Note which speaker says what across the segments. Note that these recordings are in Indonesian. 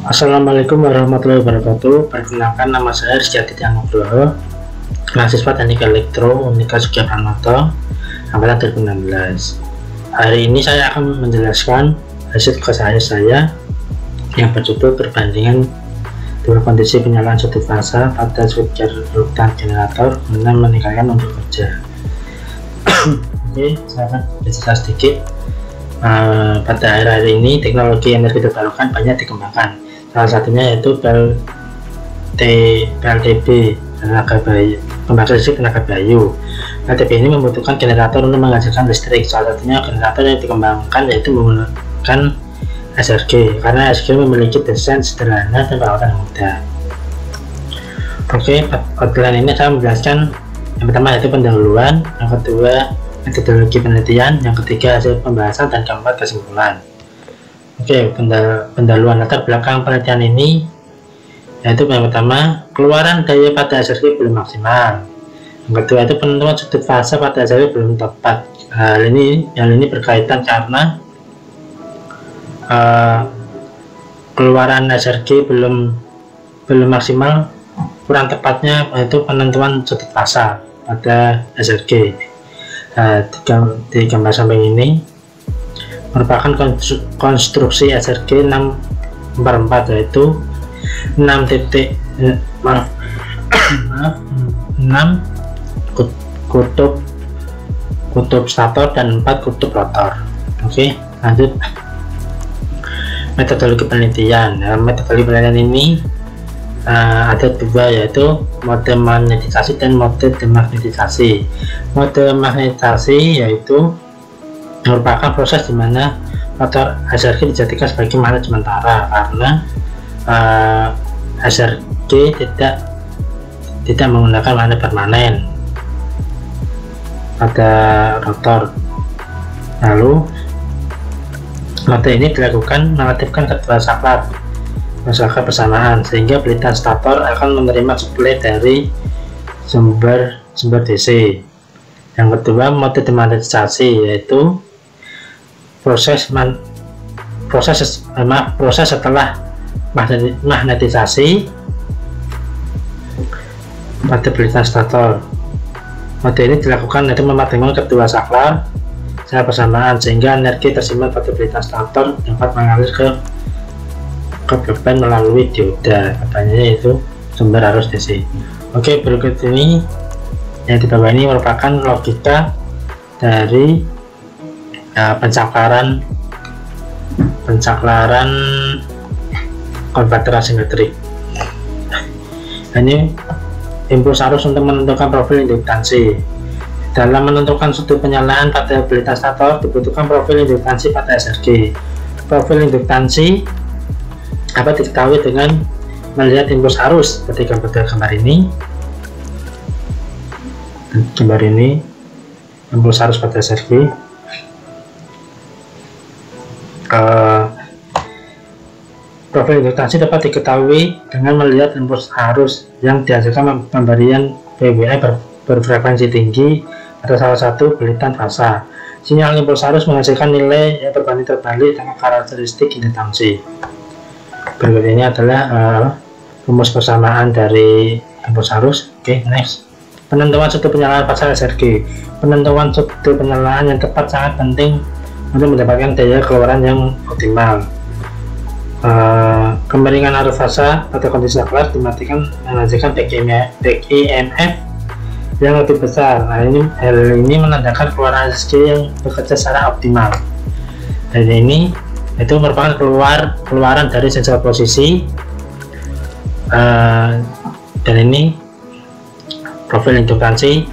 Speaker 1: Assalamualaikum warahmatullahi wabarakatuh. Perkenalkan, nama saya Rizky Aditya Nugroho, mahasiswa Teknik Elektro Unika Sugeng Pranoto, angkatan 2016. Hari ini saya akan menjelaskan hasil tugas saya yang berjudul perbandingan dua kondisi penyalaan suatu fasa pada switcher reductan generator guna meningkatkan untuk kerja. Oke, saya akan bercerita sedikit. Pada akhir-akhir ini teknologi energi terbarukan banyak dikembangkan. Salah satunya yaitu PLTB, pembangkit listrik tenaga bayu. PLTB ini membutuhkan generator untuk menghasilkan listrik. Salah satunya generator yang dikembangkan yaitu menggunakan SRG, karena SRG memiliki desain sederhana dan perawatan mudah. Oke, outline ini saya menjelaskan yang pertama yaitu pendahuluan, yang kedua metodologi penelitian, yang ketiga hasil pembahasan, dan keempat kesimpulan. Oke, pendahuluan latar belakang penelitian ini yaitu yang pertama, keluaran daya pada SRG belum maksimal. Yang kedua itu penentuan sudut fase pada SRG belum tepat. Hal ini berkaitan karena keluaran SRG belum maksimal, kurang tepatnya yaitu penentuan sudut fase pada SRG. Di gambar samping ini merupakan konstruksi SRG 6/4, yaitu 6 kutub stator dan 4 kutub rotor. Oke, lanjut. Metodologi penelitian. Metodologi penelitian ini ada dua, yaitu mode magnetisasi dan mode demagnetisasi. Mode magnetisasi yaitu merupakan proses di mana faktor SRG dijadikan sebagai magnet sementara karena SRG tidak menggunakan magnet permanen pada rotor. Lalu mode ini dilakukan mengaktifkan kedua saklar bersamaan, sehingga pelitan stator akan menerima suplai dari sumber DC. Yang kedua, mode demagnetisasi yaitu proses setelah magnetisasi pada pelitan stator. Mode ini dilakukan yaitu memadamkan kedua saklar secara bersamaan, sehingga energi tersimpan pada pelitan stator dapat mengalir ke beban melalui dioda, katanya itu sumber arus DC. Oke, berikut ini yang di bawah ini merupakan logika dari pencaklaran konverter asimetrik. Ini impuls arus untuk menentukan profil induktansi. Dalam menentukan sudut penyalaan pada pelitan stator dibutuhkan profil induktansi pada SRG. Profil induktansi dapat diketahui dengan melihat impuls arus seperti gambar ini. Gambar ini impuls arus pada SRG. Profil induktansi dapat diketahui dengan melihat impuls arus yang dihasilkan pemberian PWI berfrekuensi tinggi pada salah satu pelitan fasa. Sinyal impuls arus menghasilkan nilai yang berbanding terbalik dengan karakteristik induktansi. Berikut ini adalah rumus persamaan dari impuls arus. Oke, next. Penentuan sudut penyalaan fasa SRG. Penentuan sudut penyalaan yang tepat sangat penting untuk mendapatkan daya keluaran yang optimal. Kemiringan arus fasa pada kondisi saklar dimatikan menghasilkan back EMF yang lebih besar. Hal ini menandakan keluaran SRG yang bekerja secara optimal. Dan ini itu merupakan keluaran dari sensor posisi, dan ini profil induktansi,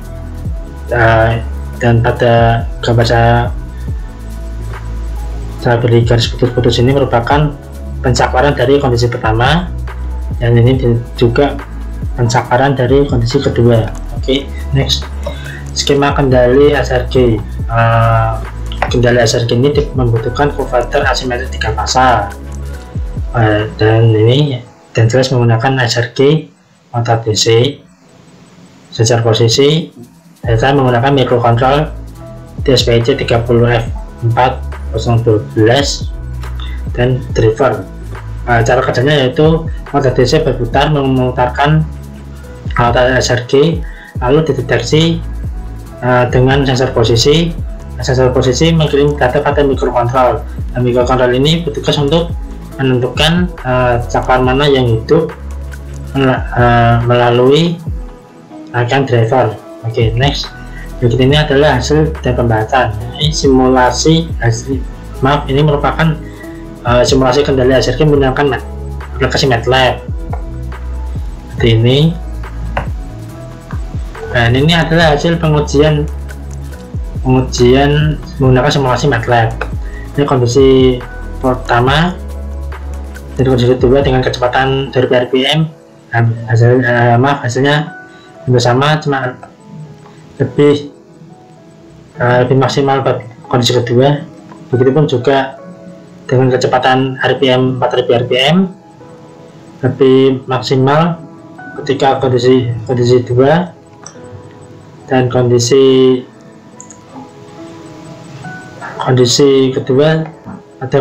Speaker 1: dan pada gambar saya beri garis putus-putus ini merupakan pencaklaran dari kondisi pertama, dan ini juga pencaklaran dari kondisi kedua. Oke, next. Skema kendali SRG. Kendali SRG ini membutuhkan konverter asimetrik 3 fasa, dan jelas menggunakan SRG motor DC, sensor posisi, dan saya menggunakan microcontrol DSPC 30F4012 dan driver Cara kerjanya yaitu motor DC berputar memutarkan alat SRG, lalu dideteksi dengan sensor posisi. Sensor posisi mengirim data pada mikrokontrol. Mikrokontrol ini bertugas untuk menentukan cakram mana yang hidup melalui rangkaian driver. Oke, next. Berikut ini adalah hasil dari pembahasan. Ini simulasi ini merupakan simulasi kendali SRG menggunakan aplikasi MATLAB. Seperti ini. Dan ini adalah hasil pengujian menggunakan simulasi MATLAB. Ini kondisi pertama dan kondisi kedua dengan kecepatan 2000 rpm. Hasilnya bersama, cuma lebih maksimal pada kondisi kedua. Begitupun juga dengan kecepatan RPM 4000 rpm, lebih maksimal ketika kondisi 2, dan kondisi kedua ada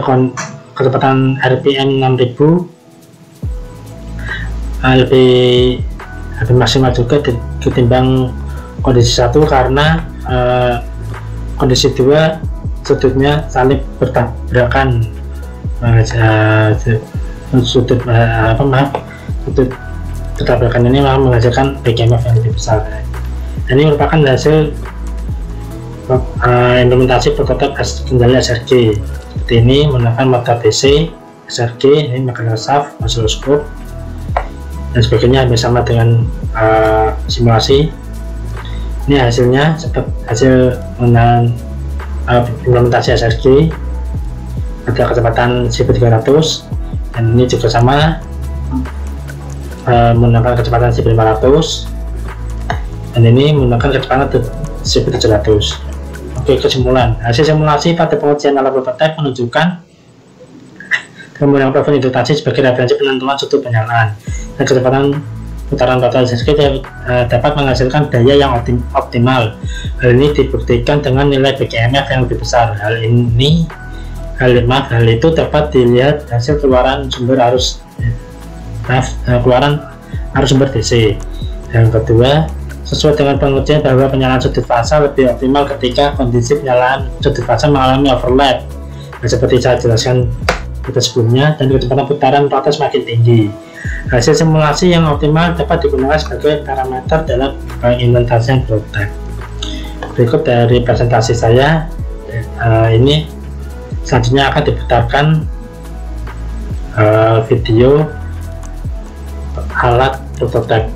Speaker 1: kecepatan RPM 6000, lebih maksimal juga ketimbang kondisi 1 karena kondisi 2 sudutnya saling bertabrakan. Sudut bertabrakan ini malah menghasilkan BKMF yang lebih besar. Ini merupakan hasil implementasi prototipe kendali SRG. Seperti ini menggunakan motor DC, SRG, ini mechanical shaft, oscilloscope, dan sebagainya, bersama dengan simulasi. Ini hasilnya seperti hasil menggunakan implementasi SRG, ada kecepatan 1300, dan ini juga sama menggunakan kecepatan 1500, dan ini menggunakan kecepatan 1700. Oke, kesimpulan. Hasil simulasi pada pengujian alat prototipe menunjukkan kemudian plafon indutasi sebagai referensi penentuan sudut penyalaan, dan kecepatan putaran total SRG dapat menghasilkan daya yang optimal. Hal ini dibuktikan dengan nilai BKMF yang lebih besar. Hal itu dapat dilihat hasil keluaran arus sumber DC. Yang kedua, sesuai dengan pengujian bahwa penyalaan sudut fasa lebih optimal ketika kondisi penyalaan sudut fasa mengalami overlap, seperti saya jelaskan pada sebelumnya, dan kecepatan putaran rotor semakin tinggi. Hasil simulasi yang optimal dapat digunakan sebagai parameter dalam pengimplementasian prototipe. Berikut dari presentasi saya, ini selanjutnya akan diputarkan video alat prototipe.